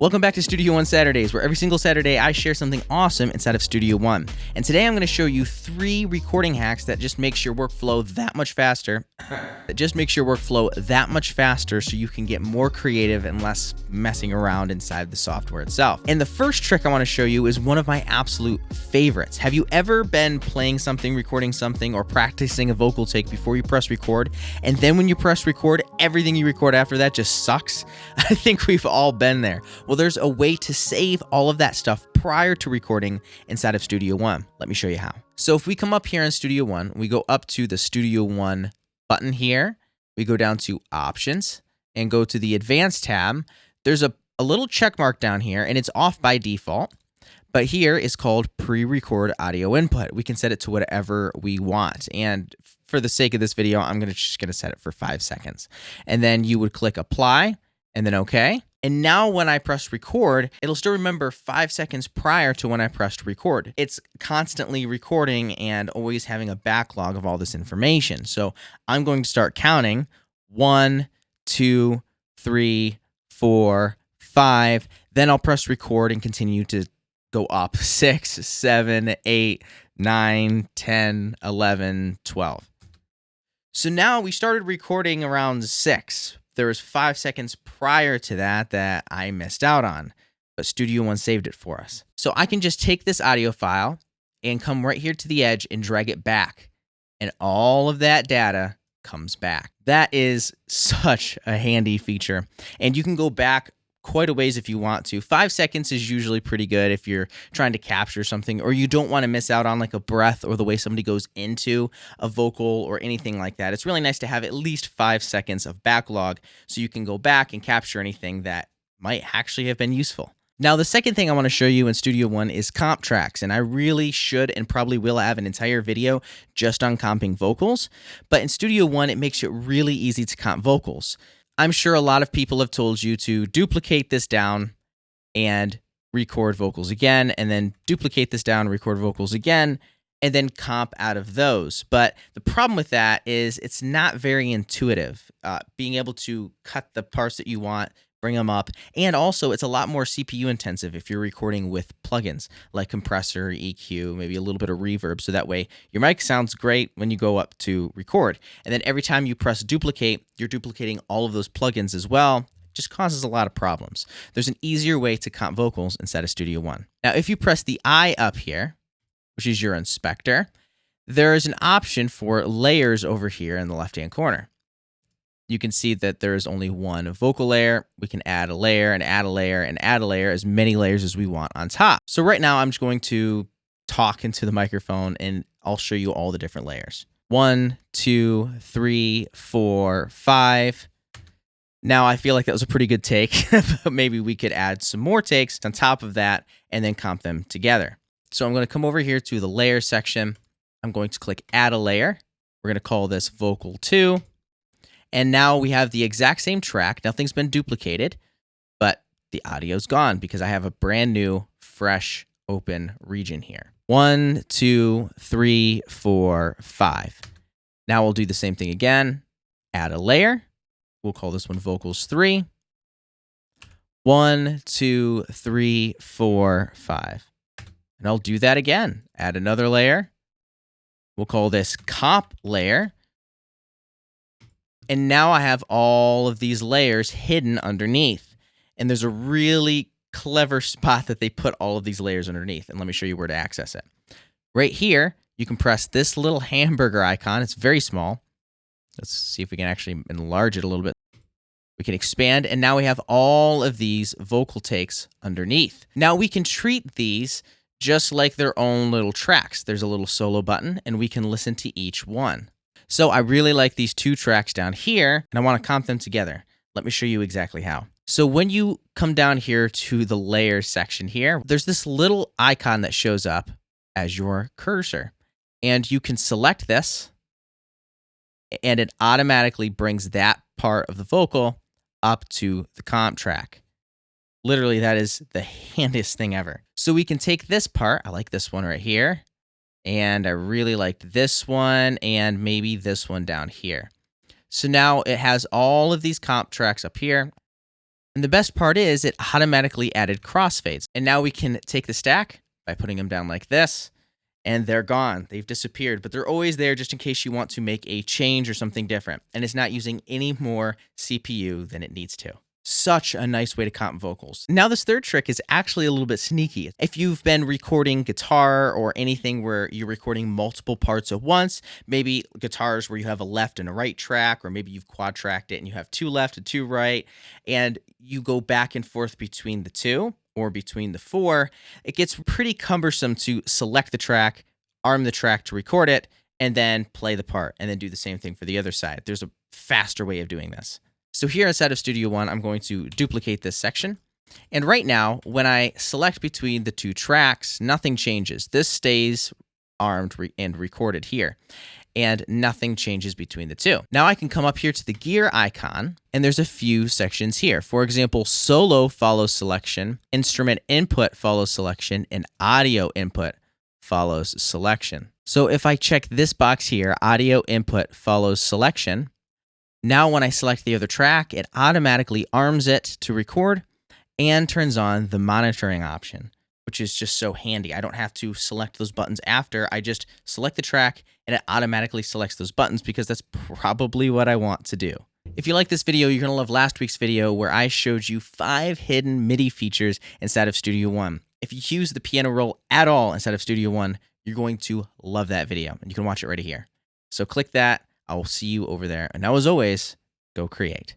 Welcome back to Studio One Saturdays, where every single Saturday I share something awesome inside of Studio One. And today I'm going to show you 3 recording hacks that just makes your workflow that much faster. So you can get more creative and less messing around inside the software itself. And the first trick I want to show you is one of my absolute favorites. Have you ever been playing something, recording something, or practicing a vocal take before you press record, and then when you press record, everything you record after that just sucks? I think we've all been there. Well, there's a way to save all of that stuff prior to recording inside of Studio One. Let me show you how. So if we come up here in Studio One, we go up to the Studio One button here, we go down to Options and go to the Advanced tab. There's a little check mark down here, and it's off by default, but here is called Pre-Record Audio Input. We can set it to whatever we want, and for the sake of this video, I'm just gonna set it for 5 seconds. And then you would click Apply, and then OK. And now when I press record, it'll still remember 5 seconds prior to when I pressed record. It's constantly recording and always having a backlog of all this information. So I'm going to start counting 1, 2, 3, 4, 5. Then I'll press record and continue to go up 6, 7, 8, 9, 10, 11, 12. So now we started recording around 6. There was 5 seconds prior to that I missed out on, but Studio One saved it for us. So I can just take this audio file and come right here to the edge and drag it back, and all of that data comes back. That is such a handy feature, and you can go back quite a ways if you want to. 5 seconds is usually pretty good if you're trying to capture something, or you don't want to miss out on like a breath or the way somebody goes into a vocal or anything like that. It's really nice to have at least 5 seconds of backlog so you can go back and capture anything that might actually have been useful. Now, the second thing I want to show you in Studio One is comp tracks, and I really should and probably will have an entire video just on comping vocals, but in Studio One, it makes it really easy to comp vocals. I'm sure a lot of people have told you to duplicate this down and record vocals again, and then duplicate this down, record vocals again, and then comp out of those. But the problem with that is it's not very intuitive. Being able to cut the parts that you want, bring them up, and also it's a lot more CPU intensive if you're recording with plugins like compressor, EQ, maybe a little bit of reverb, so that way your mic sounds great when you go up to record. And then every time you press duplicate, you're duplicating all of those plugins as well. It just causes a lot of problems. There's an easier way to comp vocals inside of Studio One. Now, if you press the I up here, which is your inspector, there is an option for layers over here in the left-hand corner. You can see that there is only one vocal layer. We can add a layer and add a layer and add a layer, as many layers as we want on top. So right now I'm just going to talk into the microphone and I'll show you all the different layers. 1, 2, 3, 4, 5. Now I feel like that was a pretty good take, but maybe we could add some more takes on top of that and then comp them together. So I'm going to come over here to the layer section. I'm going to click add a layer. We're going to call this vocal 2. And now we have the exact same track. Nothing's been duplicated, but the audio's gone because I have a brand new, fresh, open region here. 1, 2, 3, 4, 5. Now we'll do the same thing again. Add a layer. We'll call this one vocals 3. 1, 2, 3, 4, 5. And I'll do that again. Add another layer. We'll call this comp layer. And now I have all of these layers hidden underneath. And there's a really clever spot that they put all of these layers underneath. And let me show you where to access it. Right here, you can press this little hamburger icon. It's very small. Let's see if we can actually enlarge it a little bit. We can expand, and now we have all of these vocal takes underneath. Now we can treat these just like their own little tracks. There's a little solo button, and we can listen to each one. So I really like these 2 tracks down here, and I want to comp them together. Let me show you exactly how. So when you come down here to the layers section here, there's this little icon that shows up as your cursor. And you can select this, and it automatically brings that part of the vocal up to the comp track. Literally, that is the handiest thing ever. So we can take this part, I like this one right here, and I really liked this one and maybe this one down here. So now it has all of these comp tracks up here. And the best part is it automatically added crossfades. And now we can take the stack by putting them down like this, and they're gone. They've disappeared, but they're always there just in case you want to make a change or something different. And it's not using any more CPU than it needs to. Such a nice way to comp vocals. Now, this third trick is actually a little bit sneaky. If you've been recording guitar or anything where you're recording multiple parts at once, maybe guitars where you have a left and a right track, or maybe you've quad tracked it and you have 2 left and 2 right, and you go back and forth between the 2 or between the 4, it gets pretty cumbersome to select the track, arm the track to record it, and then play the part, and then do the same thing for the other side. There's a faster way of doing this. So here inside of Studio One, I'm going to duplicate this section. And right now, when I select between the 2 tracks, nothing changes. This stays armed and recorded here, and nothing changes between the 2. Now I can come up here to the gear icon, and there's a few sections here. For example, solo follows selection, instrument input follows selection, and audio input follows selection. So if I check this box here, audio input follows selection, now when I select the other track, it automatically arms it to record and turns on the monitoring option, which is just so handy. I don't have to select those buttons after. I just select the track and it automatically selects those buttons because that's probably what I want to do. If you like this video, you're going to love last week's video where I showed you 5 hidden MIDI features inside of Studio One. If you use the piano roll at all inside of Studio One, you're going to love that video, and you can watch it right here. So click that. I will see you over there. And now, as always, go create.